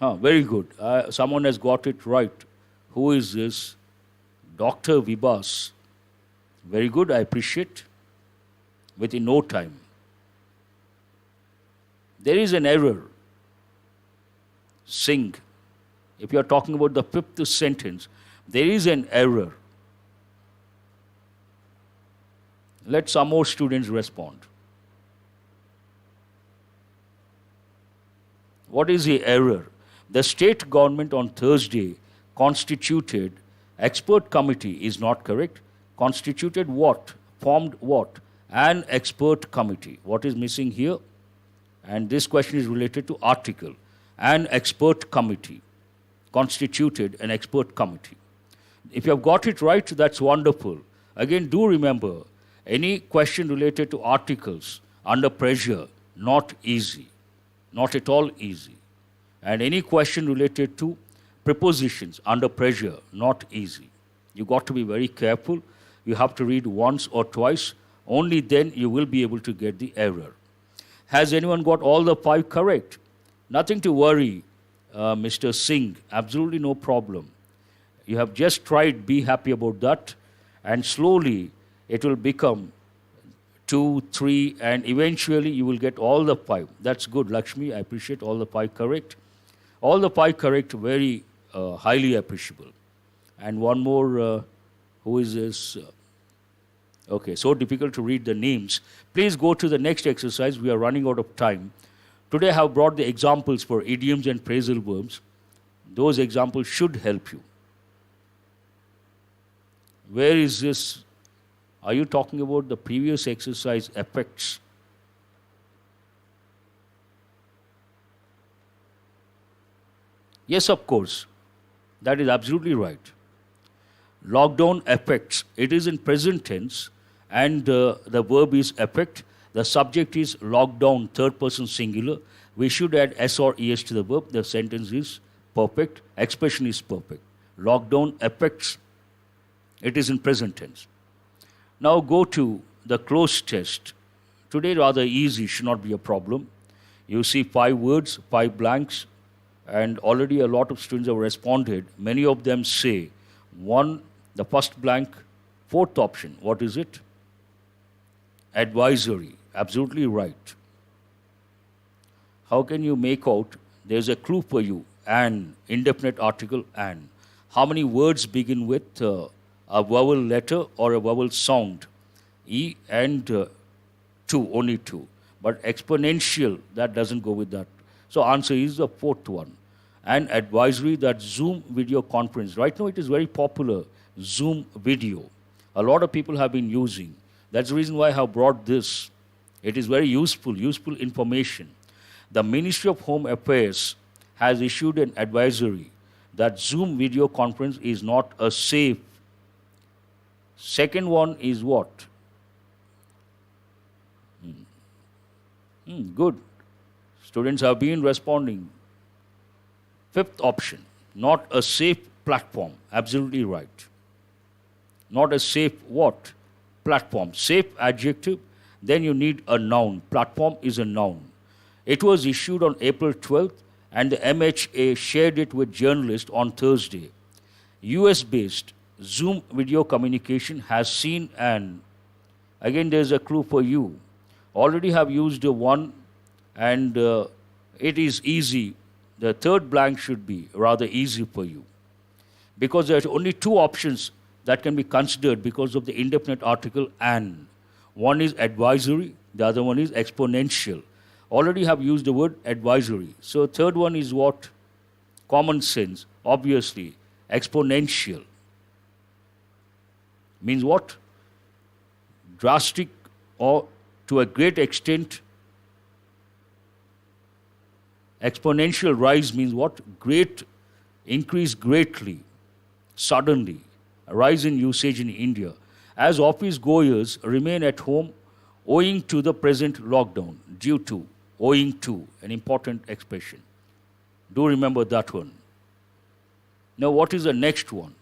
Very good. Someone has got it right. Who is this? Dr. Vibhas. Very good, I appreciate. Within no time. There is an error. Sing. If you are talking about the fifth sentence, there is an error. Let some more students respond. What is the error? The state government on Thursday constituted expert committee is not correct. Constituted what? Formed what? An expert committee. What is missing here? And this question is related to article. An expert committee. Constituted an expert committee. If you have got it right, that's wonderful. Again, do remember, any question related to articles under pressure, not easy. Not at all easy. And any question related to prepositions under pressure, not easy. You got to be very careful. You have to read once or twice. Only then you will be able to get the error. Has anyone got all the 5 correct? Nothing to worry, Mr. Singh. Absolutely no problem. You have just tried, be happy about that. And slowly it will become 2, 3, and eventually you will get all the 5. That's good, Lakshmi. I appreciate all the 5 correct. All the 5 correct, very highly appreciable. And one more, who is this? Okay, so difficult to read the names. Please go to the next exercise. We are running out of time. Today I have brought the examples for idioms and phrasal verbs. Those examples should help you. Where is this? Are you talking about the previous exercise effects? Yes, of course. That is absolutely right. Lockdown effects. It is in present tense and the verb is effect. The subject is lockdown, third person singular. We should add s or es to the verb. The sentence is perfect. Expression is perfect. Lockdown affects. It is in present tense. Now go to the close test. Today rather easy, should not be a problem. You see 5 words, 5 blanks, and already a lot of students have responded. Many of them say, 1, the first blank, 4th option. What is it? Advisory. Absolutely right. How can you make out? There's a clue for you. An, indefinite article, an. How many words begin with a vowel letter or a vowel sound? E and 2, only 2. But exponential, that doesn't go with that. So answer is the 4th one. And advisory, that Zoom video conference. Right now it is very popular, Zoom video. A lot of people have been using. That's the reason why I have brought this. It is very useful information. The Ministry of Home Affairs has issued an advisory that Zoom video conference is not a safe. Second one is what? Good. Students have been responding. 5th option, not a safe platform. Absolutely right. Not a safe what? Platform. Safe adjective. Then you need a noun. Platform is a noun. It was issued on April 12th and the MHA shared it with journalists on Thursday. US-based Zoom video communication has seen an, again there's a clue for you. Already have used one and it is easy. The 3rd blank should be rather easy for you. Because there are only 2 options that can be considered because of the indefinite article an. One is advisory, the other one is exponential. Already have used the word advisory. So third one is what? Common sense, obviously. Exponential. Means what? Drastic or to a great extent. Exponential rise means what? Great, increase greatly, suddenly. A rise in usage in India. As office goers remain at home owing to the present lockdown, due to, owing to, an important expression. Do remember that one. Now, what is the next one?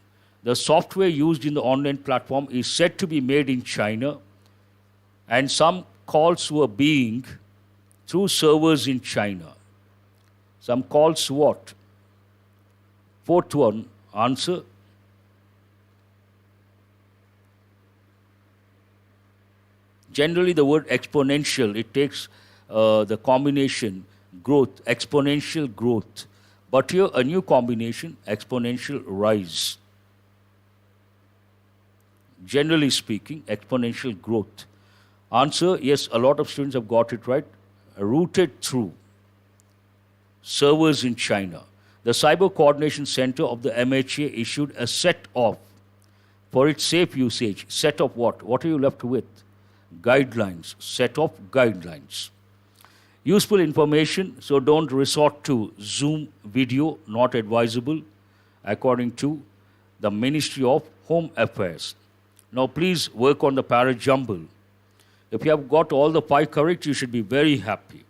The software used in the online platform is said to be made in China, and some calls were being through servers in China. Some calls what? Fourth one, answer. Generally, the word exponential, it takes the combination growth, exponential growth. But here, a new combination, exponential rise. Generally speaking, exponential growth. Answer, yes, a lot of students have got it right. Routed through servers in China. The Cyber Coordination Center of the MHA issued a set of, for its safe usage, set of what? What are you left with? Guidelines, set of guidelines. Useful information, so don't resort to Zoom video, not advisable, according to the Ministry of Home Affairs. Now, please work on the para jumble. If you have got all the 5 correct, you should be very happy.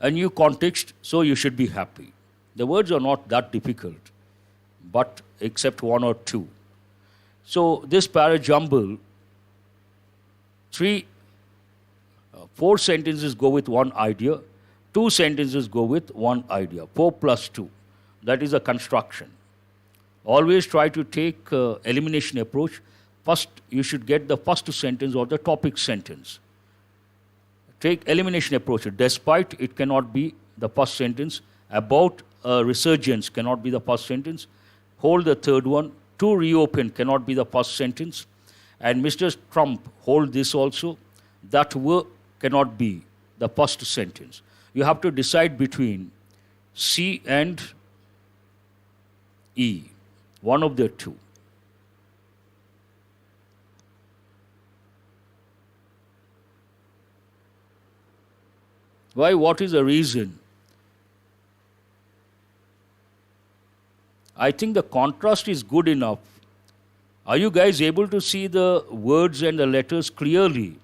A new context, so you should be happy. The words are not that difficult, but except 1 or 2. So, this para jumble, 4 sentences go with one idea, 2 sentences go with one idea, 4 plus 2. That is a construction. Always try to take elimination approach. First, you should get the first sentence or the topic sentence. Take elimination approach. Despite, it cannot be the first sentence. About a resurgence cannot be the first sentence. Hold the third one. To reopen cannot be the first sentence. And Mr. Trump, hold this also. That were cannot be the first sentence. You have to decide between C and E. One of the two. Why? What is the reason? I think the contrast is good enough. Are you guys able to see the words and the letters clearly?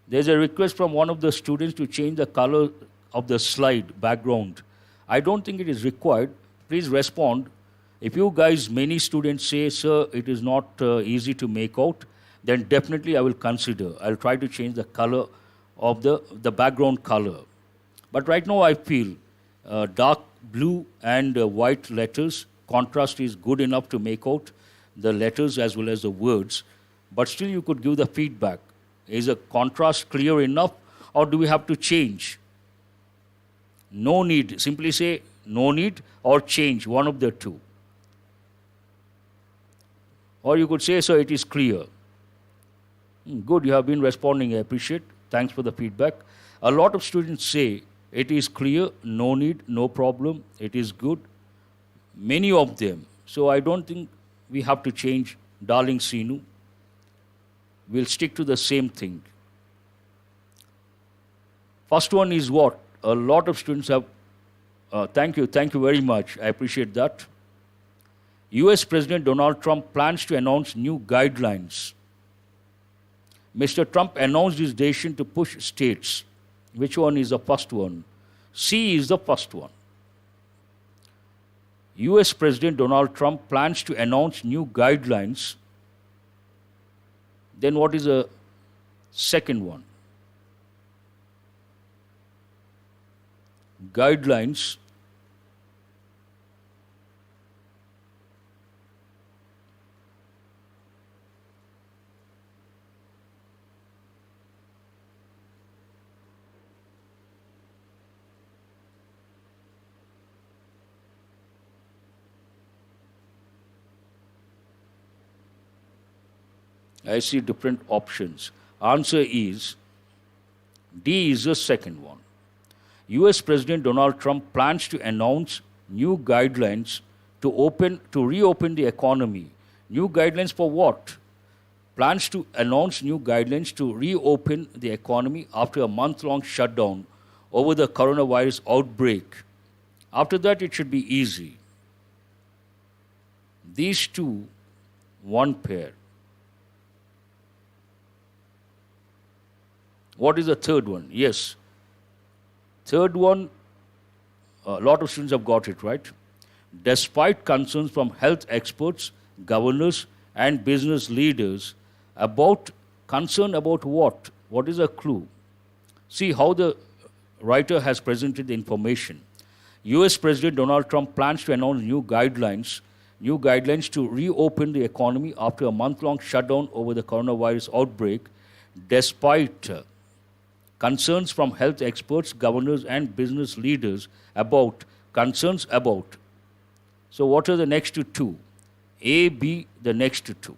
There's a request from one of the students to change the color of the slide background. I don't think it is required. Please respond. If you guys, many students say, sir, it is not easy to make out, then definitely I will consider. I'll try to change the color of the background color. But right now I feel dark blue and white letters, contrast is good enough to make out the letters as well as the words. But still you could give the feedback. Is a contrast clear enough or do we have to change? No need. Simply say no need or change, one of the two. Or you could say, sir, it is clear. Good, you have been responding, I appreciate. Thanks for the feedback. A lot of students say, it is clear, no need, no problem, it is good. Many of them. So I don't think we have to change, darling Sinu. We'll stick to the same thing. First one is what? A lot of students have... thank you very much. I appreciate that. US President Donald Trump plans to announce new guidelines. Mr. Trump announced his decision to push states. Which one is the first one? C is the first one. US President Donald Trump plans to announce new guidelines. Then what is the second one? Guidelines. I see different options. Answer is D is the second one. US President Donald Trump plans to announce new guidelines to reopen the economy. New guidelines for what? Plans to announce new guidelines to reopen the economy after a month-long shutdown over the coronavirus outbreak. After that, it should be easy. These two, one pair. What is the third one? Yes. Third one, a lot of students have got it right. Despite concerns from health experts, governors, and business leaders about concern about what? What is a clue? See how the writer has presented the information. US President Donald Trump plans to announce new guidelines to reopen the economy after a month-long shutdown over the coronavirus outbreak, despite concerns from health experts, governors, and business leaders about concerns about. So what are the next two? A, B, the next two.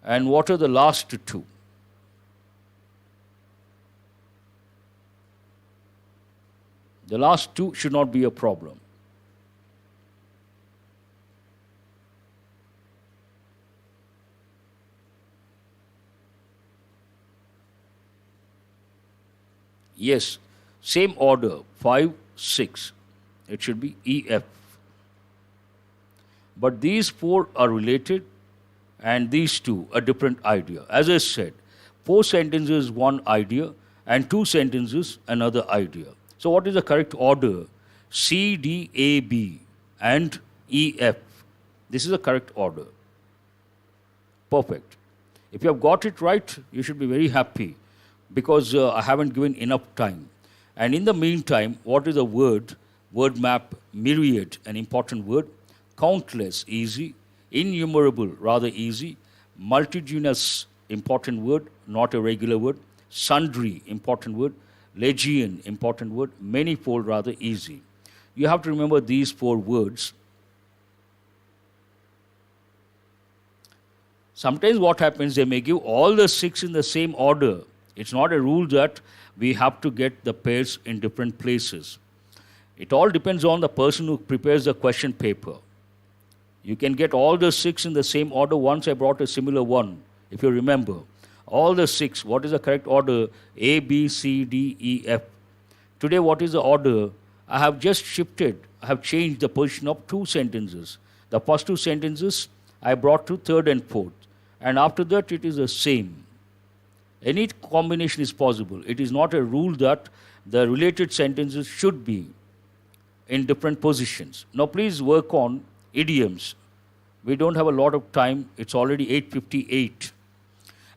And what are the last two? The last two should not be a problem. Yes, same order, 5, 6. It should be EF. But these four are related and these two a different idea. As I said, 4 sentences, one idea, and 2 sentences, another idea. So what is the correct order? C, D, A, B, and E, F. This is the correct order. Perfect. If you have got it right, you should be very happy because I haven't given enough time. And in the meantime, what is the word? Word map, myriad, an important word. Countless, easy. Innumerable, rather easy. Multitudinous, important word, not a regular word. Sundry, important word. Legion, important word. Manifold, rather easy. You have to remember these 4 words. Sometimes what happens, they may give all the 6 in the same order. It's not a rule that we have to get the pairs in different places. It all depends on the person who prepares the question paper. You can get all the 6 in the same order. Once I brought a similar one, if you remember. All the 6, what is the correct order? A, B, C, D, E, F. Today, what is the order? I have just shifted. I have changed the position of 2 sentences. The first 2 sentences, I brought to 3rd and 4th. And after that, it is the same. Any combination is possible. It is not a rule that the related sentences should be in different positions. Now, please work on idioms. We don't have a lot of time. It's already 8:58.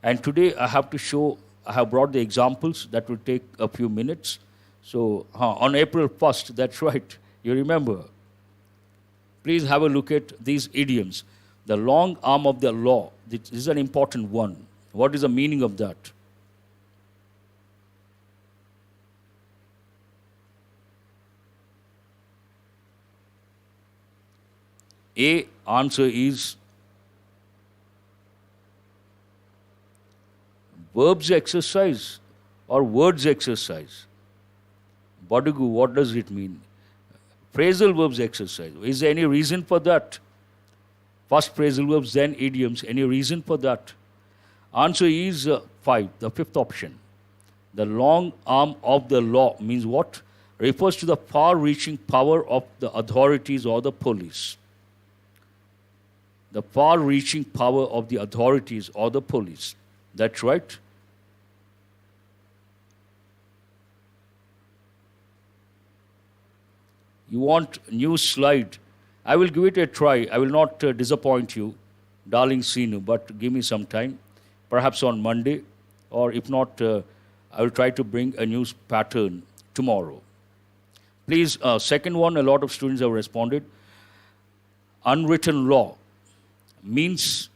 And today I have brought the examples that will take a few minutes. So on April 1st, that's right, you remember. Please have a look at these idioms. The long arm of the law, this is an important one. What is the meaning of that? A, answer is verbs exercise or words exercise. Badugu, what does it mean? Phrasal verbs exercise. Is there any reason for that? First phrasal verbs, then idioms. Any reason for that? Answer is 5, the 5th option. The long arm of the law means what? Refers to the far-reaching power of the authorities or the police. The far-reaching power of the authorities or the police. That's right. You want new slide? I will give it a try. I will not disappoint you, darling Sinu, but give me some time. Perhaps on Monday, or if not, I will try to bring a new pattern tomorrow. Please, second one, a lot of students have responded. Unwritten law means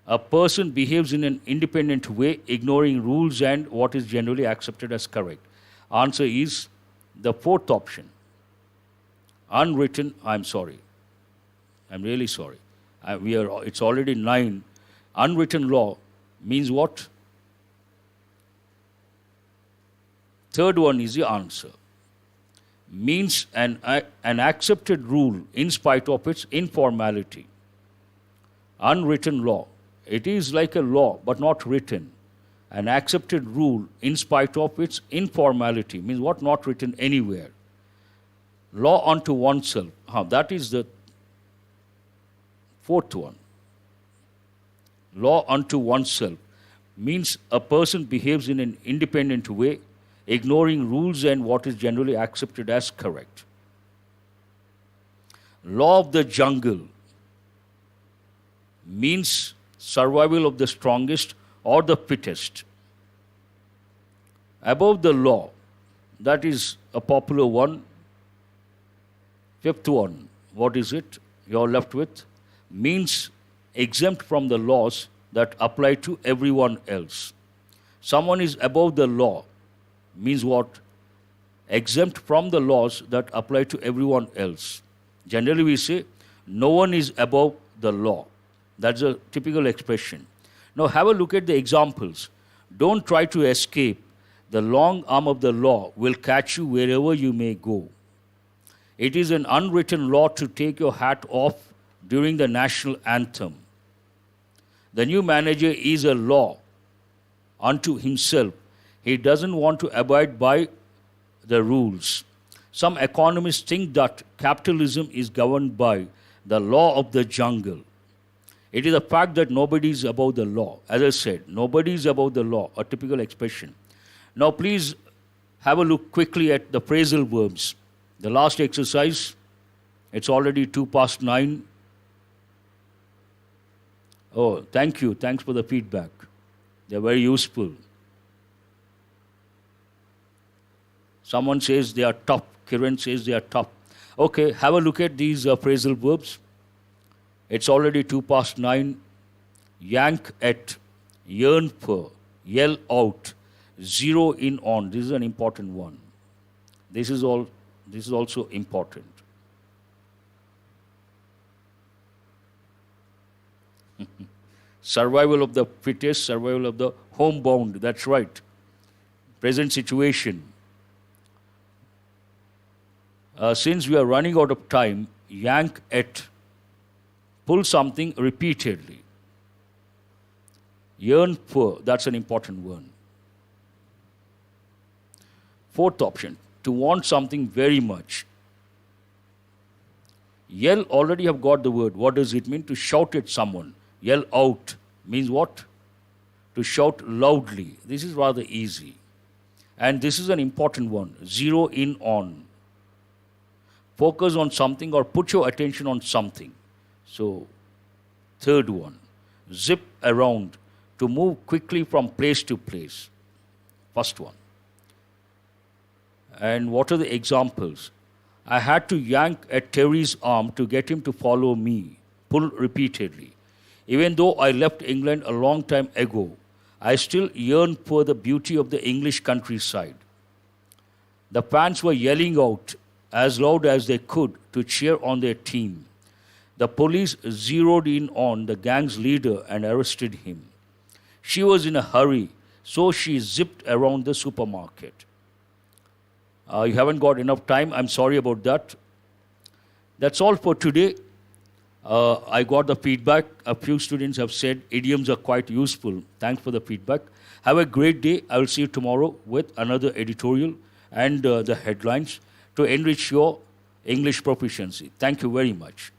a person behaves in an independent way, ignoring rules and what is generally accepted as correct. Answer is the 4th option. Unwritten, I'm sorry. I'm really sorry. It's already 9. Unwritten law means what? Third one is the answer. Means an accepted rule in spite of its informality. Unwritten law. It is like a law, but not written. An accepted rule in spite of its informality. Means what? Not written anywhere. Law unto oneself. That is the fourth one. Law unto oneself means a person behaves in an independent way, ignoring rules and what is generally accepted as correct. Law of the jungle means survival of the strongest or the fittest. Above the law, that is a popular one. Fifth one, what is it? You're left with means exempt from the laws that apply to everyone else. Someone is above the law means what? Exempt from the laws that apply to everyone else. Generally we say, no one is above the law. That's a typical expression. Now have a look at the examples. Don't try to escape. The long arm of the law will catch you wherever you may go. It is an unwritten law to take your hat off during the national anthem. The new manager is a law unto himself. He doesn't want to abide by the rules. Some economists think that capitalism is governed by the law of the jungle. It is a fact that nobody is above the law. As I said, nobody is above the law, a typical expression. Now please have a look quickly at the phrasal verbs. The last exercise, it's already 9:02. Oh, thank you. Thanks for the feedback. They're very useful. Someone says they are tough. Kiran says they are tough. Okay, have a look at these phrasal verbs. It's already 9:02. Yank at, yearn for, yell out, zero in on. This is an important one. This is also important. Survival of the fittest, survival of the homebound. That's right. Present situation. Since we are running out of time, yank at, pull something repeatedly. Yearn for, that's an important one. Fourth option, to want something very much. Yell, already have got the word. What does it mean? To shout at someone. Yell out means what? To shout loudly. This is rather easy. And this is an important one. Zero in on. Focus on something or put your attention on something. So, third one. Zip around. To move quickly from place to place. First one. And what are the examples? I had to yank at Terry's arm to get him to follow me. Pull repeatedly. Even though I left England a long time ago, I still yearn for the beauty of the English countryside. The fans were yelling out as loud as they could to cheer on their team. The police zeroed in on the gang's leader and arrested him. She was in a hurry, so she zipped around the supermarket. You haven't got enough time. I'm sorry about that. That's all for today. I got the feedback. A few students have said idioms are quite useful. Thanks for the feedback. Have a great day. I will see you tomorrow with another editorial and the headlines to enrich your English proficiency. Thank you very much.